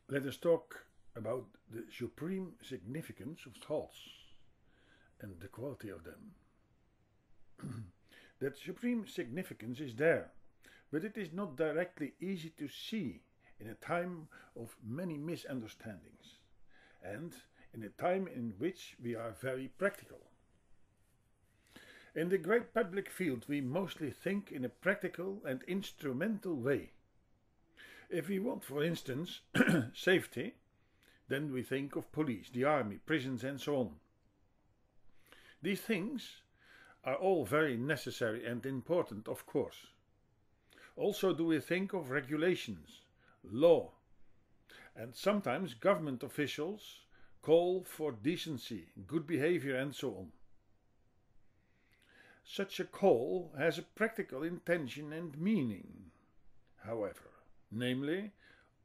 Let us talk about the supreme significance of thoughts and the quality of them. That supreme significance is there, but it is not directly easy to see in a time of many misunderstandings and in a time in which we are very practical. In the great public field, we mostly think in a practical and instrumental way. If we want, for instance, safety, then we think of police, the army, prisons, and so on. These things are all very necessary and important, of course. Also, do we think of regulations, law, and sometimes government officials call for decency, good behavior, and so on. Such a call has a practical intention and meaning, however, namely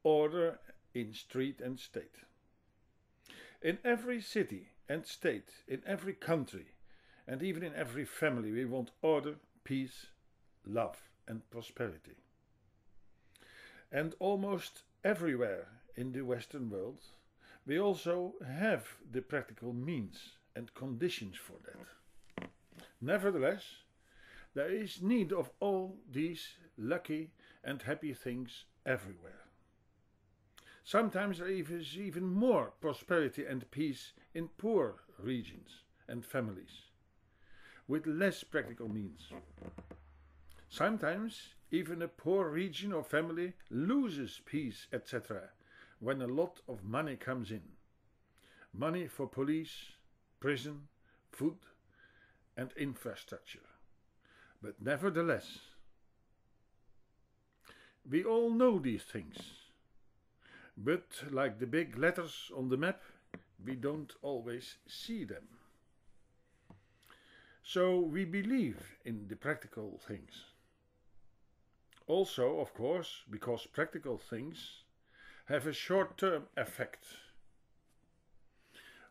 order in street and state. In every city and state, in every country, and even in every family, we want order, peace, love, and prosperity. And almost everywhere in the Western world, we also have the practical means and conditions for that. Nevertheless, there is need of all these lucky and happy things everywhere. Sometimes there is even more prosperity and peace in poor regions and families, with less practical means. Sometimes even a poor region or family loses peace, etc., when a lot of money comes in. Money for police, prison, food, and infrastructure. But nevertheless, we all know these things. But like the big letters on the map, we don't always see them. So we believe in the practical things. Also, of course, because practical things have a short-term effect.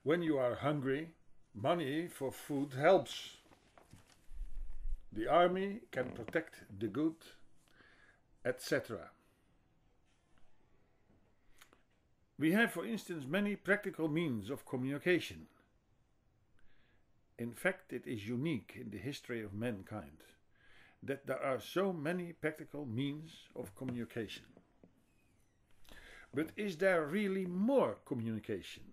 When you are hungry, money for food helps. The army can protect the good, etc. We have, for instance, many practical means of communication. In fact, it is unique in the history of mankind that there are so many practical means of communication. But is there really more communication?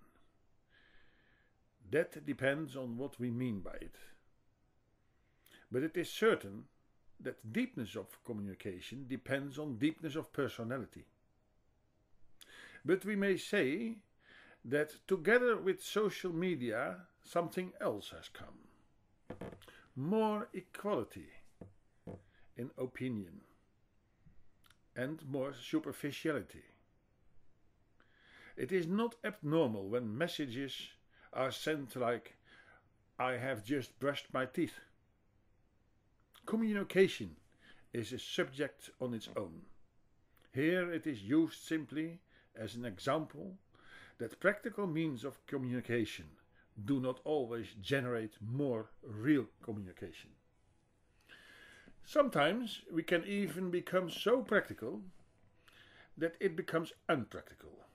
That depends on what we mean by it. But it is certain that deepness of communication depends on deepness of personality. But we may say that together with social media, something else has come. More equality in opinion and more superficiality. It is not abnormal when messages are sent like, "I have just brushed my teeth." Communication is a subject on its own. Here it is used simply as an example that practical means of communication do not always generate more real communication. Sometimes we can even become so practical that it becomes unpractical.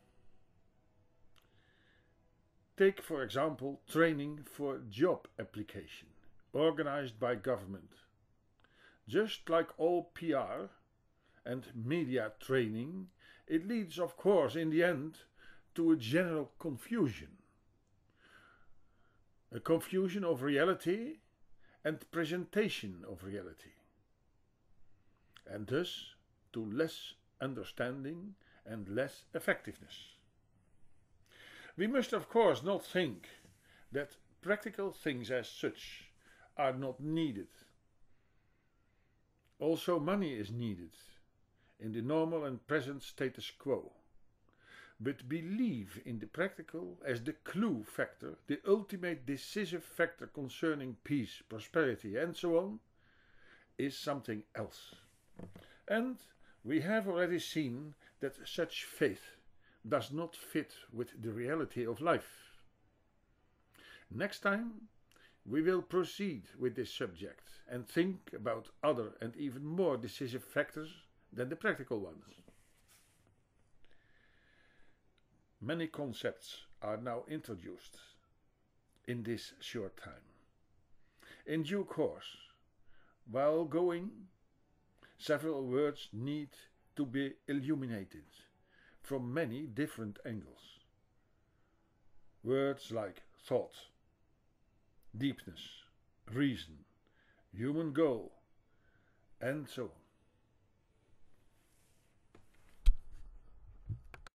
Take, for example, training for job application, organized by government. Just like all PR and media training, it leads, of course, in the end, to a general confusion. A confusion of reality and presentation of reality. And thus to less understanding and less effectiveness. We must, of course, not think that practical things as such are not needed. Also, money is needed in the normal and present status quo. But believe in the practical as the clue factor, the ultimate decisive factor concerning peace, prosperity, and so on, is something else. And we have already seen that such faith does not fit with the reality of life. Next time we will proceed with this subject and think about other and even more decisive factors than the practical ones. Many concepts are now introduced in this short time. In due course, while going, several words need to be illuminated from many different angles. Words like thought, deepness, reason, human goal, and so on.